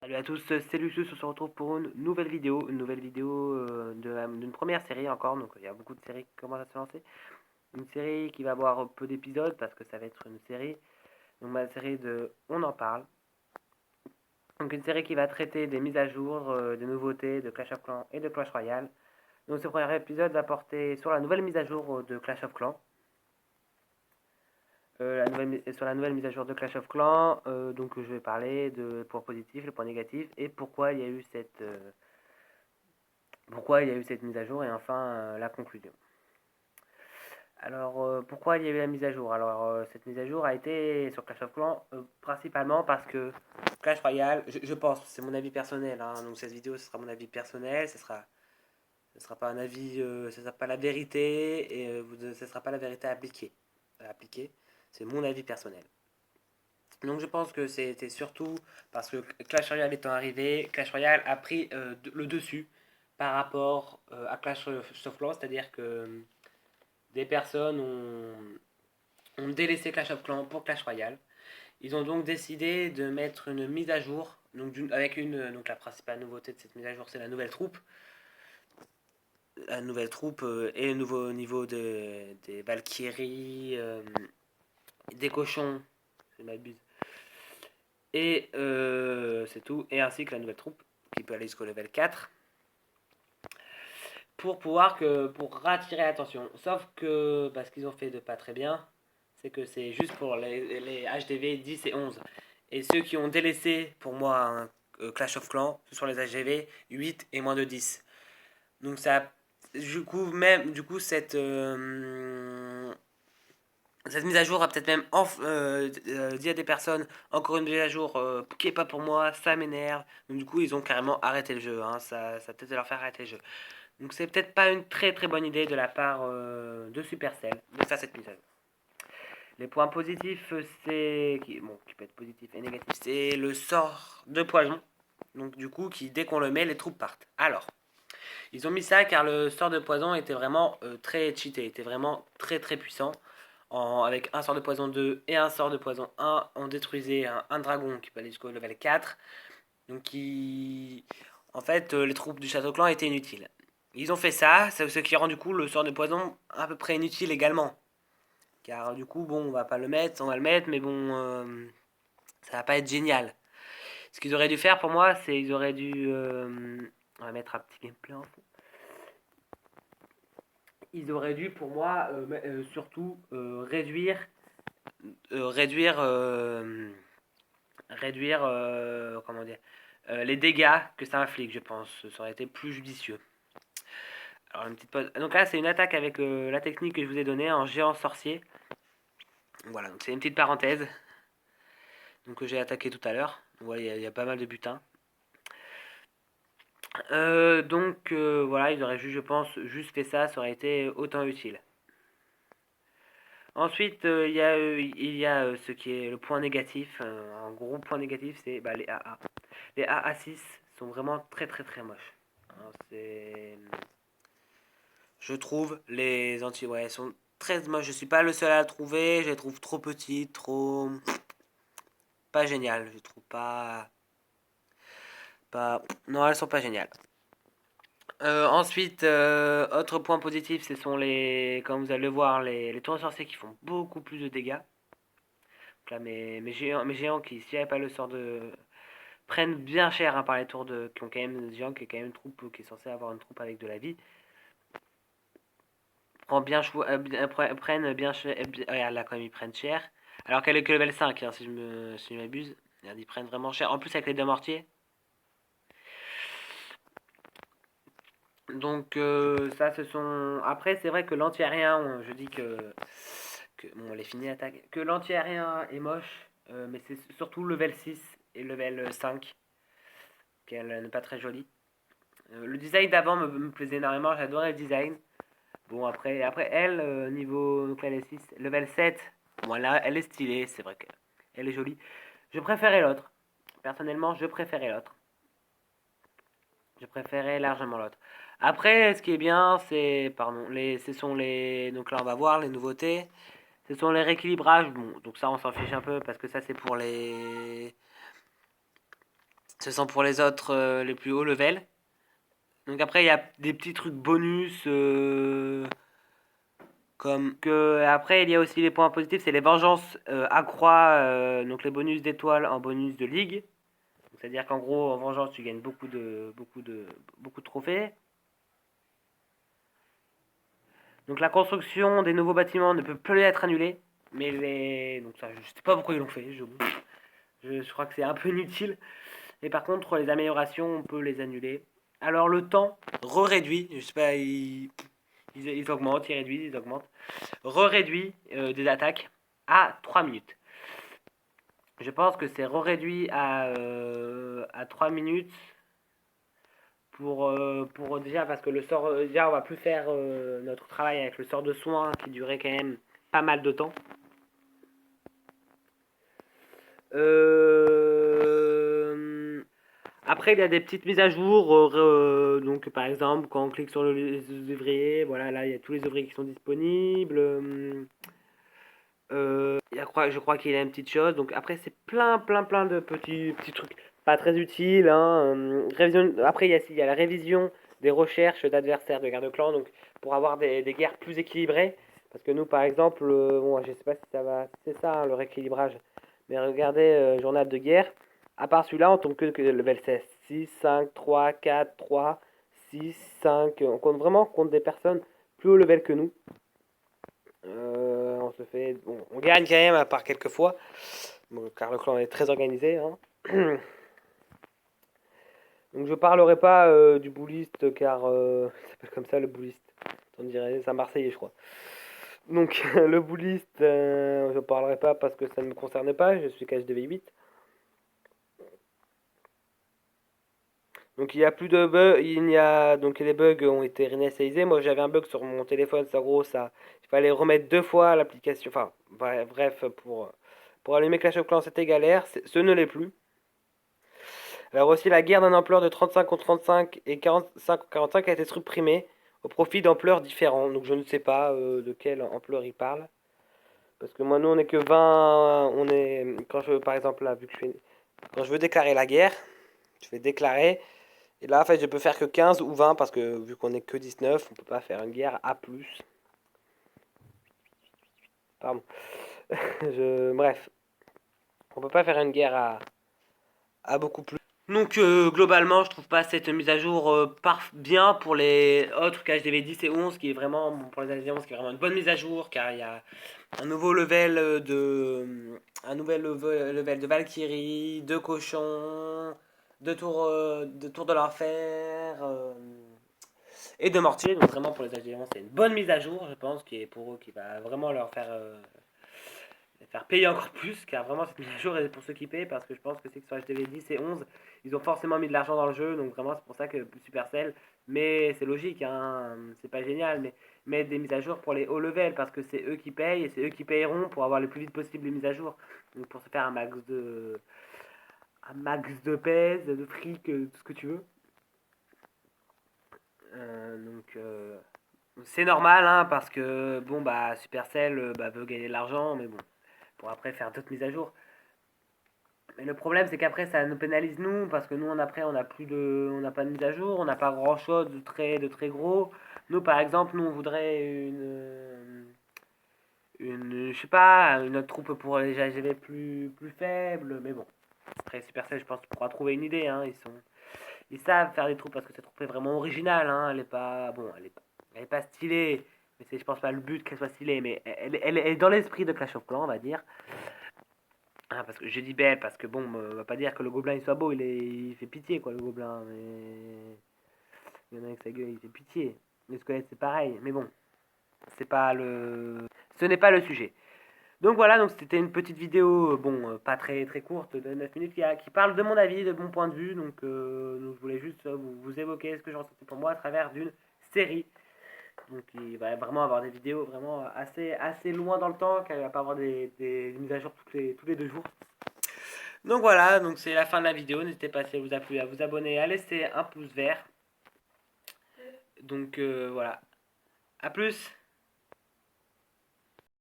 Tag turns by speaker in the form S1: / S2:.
S1: Salut à tous, c'est Lucius, on se retrouve pour une nouvelle vidéo d'une première série encore, donc il y a beaucoup de séries qui commencent à se lancer. Une série qui va avoir peu d'épisodes parce que ça va être une série, donc ma série de On en parle. Donc une série qui va traiter des mises à jour, des nouveautés de Clash of Clans et de Clash Royale. Donc ce premier épisode va porter sur la nouvelle mise à jour de Clash of Clans. Sur la nouvelle mise à jour de Clash of Clans, donc je vais parler de points positifs, les points négatifs et pourquoi il y a eu cette mise à jour et enfin la conclusion. Alors pourquoi il y a eu la mise à jour? Alors cette mise à jour a été sur Clash of Clans principalement parce que Clash Royale, je pense, c'est mon avis personnel, hein, donc cette vidéo ce sera mon avis personnel, ce sera pas un avis, ce sera pas la vérité et ce sera pas la vérité appliquée. C'est mon avis personnel. Donc je pense que c'était surtout parce que Clash Royale étant arrivé, Clash Royale a pris le dessus par rapport à Clash of Clans, c'est-à-dire que des personnes ont délaissé Clash of Clans pour Clash Royale. Ils ont donc décidé de mettre une mise à jour, donc la principale nouveauté de cette mise à jour, c'est la nouvelle troupe. La nouvelle troupe et le nouveau niveau des Valkyries, des cochons, je m'abuse. Et c'est tout. Et ainsi que la nouvelle troupe, qui peut aller jusqu'au level 4. Pour attirer l'attention. Sauf que, ce qu'ils ont fait de pas très bien, c'est que c'est juste pour les HDV 10 et 11. Et ceux qui ont délaissé, pour moi, un Clash of Clans, ce sont les HDV 8 et moins de 10. Donc ça, du coup cette mise à jour a peut-être même dit à des personnes, encore une mise à jour qui est pas pour moi, ça m'énerve. Donc du coup, ils ont carrément arrêté le jeu. Hein. Ça peut-être leur faire arrêter le jeu. Donc c'est peut-être pas une très très bonne idée de la part de Supercell de faire cette mise à jour. Les points positifs, qui peut être positif et négatif, c'est le sort de poison. Donc du coup, dès qu'on le met, les troupes partent. Alors, ils ont mis ça car le sort de poison était vraiment très cheaté, était vraiment très très puissant. Avec un sort de poison 2 et un sort de poison 1, on détruisait un dragon qui peut aller jusqu'au level 4. Donc en fait, les troupes du château clan étaient inutiles. Ils ont fait ça, ce qui rend du coup le sort de poison à peu près inutile également. Car du coup, bon, on va le mettre, mais bon, ça va pas être génial. Ce qu'ils auraient dû faire pour moi, c'est ils auraient dû... on va mettre un petit gameplay en fond. Ils auraient dû pour moi surtout réduire, comment dire, les dégâts que ça inflige, je pense. Ça aurait été plus judicieux. Alors une petite pause. Donc là, c'est une attaque avec la technique que je vous ai donnée en géant sorcier. Voilà, donc c'est une petite parenthèse. Donc que j'ai attaqué tout à l'heure. Ouais, il y a pas mal de butins. Voilà, ils auraient juste, je pense, juste fait ça, ça aurait été autant utile. Ensuite, il y a ce qui est le point négatif. Un gros point négatif, c'est les AA. Les AA6 sont vraiment très très très moches. Hein, je trouve les anti ouais sont très moches. Je suis pas le seul à la trouver. Je les trouve trop petites, trop pas géniales. Je trouve pas non, elles sont pas géniales. Ensuite, autre point positif, ce sont comme vous allez le voir, les tours sorciers qui font beaucoup plus de dégâts. Donc là, mes géants qui, s'il n'y avait pas le sort de. Prennent bien cher hein, par les tours qui ont quand même des géants qui est quand même une troupe qui est censée avoir une troupe avec de la vie. Prennent bien cher. Regarde là, quand même, ils prennent cher. Alors qu'elle est que level 5, hein, si je m'abuse. Ils prennent vraiment cher. En plus, avec les deux mortiers. Donc, ça, ce sont. Après, c'est vrai que l'anti-aérien, je dis bon, on les finit attaque. Que l'anti-aérien est moche, mais c'est surtout level 6 et level 5 qu'elle n'est pas très jolie. Le design d'avant me plaisait énormément, j'adorais le design. Bon, après elle, niveau donc elle est 6, level 7, bon, là, elle est stylée, c'est vrai qu'elle est jolie. Je préférais l'autre. Personnellement, je préférais l'autre. Je préférais largement l'autre. Après, ce qui est bien, ce sont les, donc là on va voir les nouveautés. Ce sont les rééquilibrages. Bon, donc ça on s'en fiche un peu parce que ça c'est pour Ce sont pour les autres les plus hauts level. Donc après, il y a des petits trucs bonus. Comme que après il y a aussi les points positifs, c'est les vengeances accroît donc les bonus d'étoiles en bonus de ligue. C'est-à-dire qu'en gros en vengeance tu gagnes beaucoup de trophées. Donc la construction des nouveaux bâtiments ne peut plus être annulée, mais donc ça je sais pas pourquoi ils l'ont fait, je crois que c'est un peu inutile. Et par contre les améliorations on peut les annuler. Alors le temps réduit, je sais pas ils augmentent, ils réduisent, ils augmentent. Réduit des attaques à 3 minutes. Je pense que c'est réduit à 3 minutes pour déjà parce que le sort déjà on va plus faire notre travail avec le sort de soin qui durait quand même pas mal de temps. Après il y a des petites mises à jour donc par exemple quand on clique sur les ouvriers, voilà là il y a tous les ouvriers qui sont disponibles. Je crois qu'il y a une petite chose. Donc après, c'est plein de petits trucs pas très utiles. Hein. Après, il y a la révision des recherches d'adversaires de guerre de clan. Donc pour avoir des guerres plus équilibrées. Parce que nous, par exemple, bon, je sais pas si ça va, si c'est ça hein, le rééquilibrage. Mais regardez, journal de guerre. À part celui-là, on tombe que level 16. 6, 5, 3, 4, 3, 6, 5. On compte vraiment contre des personnes plus haut level que nous. On se fait, bon, on gagne quand même à part quelques fois, bon, car le clan est très organisé. Hein. Donc je parlerai pas du bouliste car ça s'appelle comme ça le bouliste. On dirait c'est un Marseillais je crois. Donc le bouliste, je parlerai pas parce que ça ne me concerne pas. Je suis KHDV8. Donc il y a plus de bugs, il y a donc les bugs ont été réinitialisés. Moi j'avais un bug sur mon téléphone, ça gros ça, il fallait remettre 2 fois l'application. Enfin bref pour allumer Clash of Clans c'était galère, ce ne l'est plus. Alors aussi la guerre d'un ampleur de 35 contre 35 et 45 contre 45 a été supprimée au profit d'ampleurs différentes. Donc je ne sais pas de quelle ampleur il parle. Parce que moi nous on est que 20, on est quand je par exemple là vu que quand je veux déclarer la guerre, je vais déclarer. Et là, en fait, je peux faire que 15 ou 20 parce que vu qu'on est que 19, on peut pas faire une guerre à plus. Pardon. Bref, on peut pas faire une guerre à beaucoup plus. Donc globalement, je trouve pas cette mise à jour bien pour les autres KHDV 10 et 11 qui est vraiment bon, pour les alliances qui est vraiment une bonne mise à jour car il y a un nouveau level level de Valkyrie, de cochon, de tour de l'enfer. Et de mortier. Donc vraiment pour les alliances, c'est une bonne mise à jour, je pense, qui est pour eux, qui va vraiment les faire payer encore plus, car vraiment cette mise à jour est pour ceux qui payent, parce que je pense que c'est que sur HTV 10 et 11, ils ont forcément mis de l'argent dans le jeu, donc vraiment c'est pour ça que Supercell, mais c'est logique, hein, c'est pas génial, mais mettre des mises à jour pour les hauts level, parce que c'est eux qui payent, et c'est eux qui payeront pour avoir le plus vite possible les mises à jour, donc pour se faire un max de pèse, de fric, tout ce que tu veux. Donc c'est normal hein, parce que bon bah Supercell veut gagner de l'argent mais bon pour après faire d'autres mises à jour. Mais le problème c'est qu'après ça nous pénalise nous parce que nous après on n'a pas de mise à jour, on n'a pas grand chose de très gros. Nous par exemple nous on voudrait une je sais pas une autre troupe pour les GGV plus faibles mais bon après Supercell je pense qu'il pourra trouver une idée hein, ils savent faire des troupes parce que cette troupe est vraiment originale. Hein. Elle est pas, bon, elle est pas stylée. Mais c'est, je pense pas le but qu'elle soit stylée. Mais elle est dans l'esprit de Clash of Clans, on va dire. Hein, parce que je dis belle parce que bon, on va pas dire que le gobelin il soit beau. Il fait pitié quoi, le gobelin. Mais il y en a avec sa gueule, il fait pitié. Les squelettes c'est pareil. Mais bon, c'est pas le, ce n'est pas le sujet. Donc voilà, donc c'était une petite vidéo, bon, pas très courte, de 9 minutes, qui parle de mon avis, de mon point de vue. Donc je voulais juste vous évoquer ce que j'ai ressenti pour moi à travers d'une série. Donc il va vraiment avoir des vidéos vraiment assez loin dans le temps, car il va pas avoir des mises à jour tous les 2 jours. Donc voilà, donc c'est la fin de la vidéo. N'hésitez pas si elle vous a plu à vous abonner, à laisser un pouce vert. Donc voilà, à plus.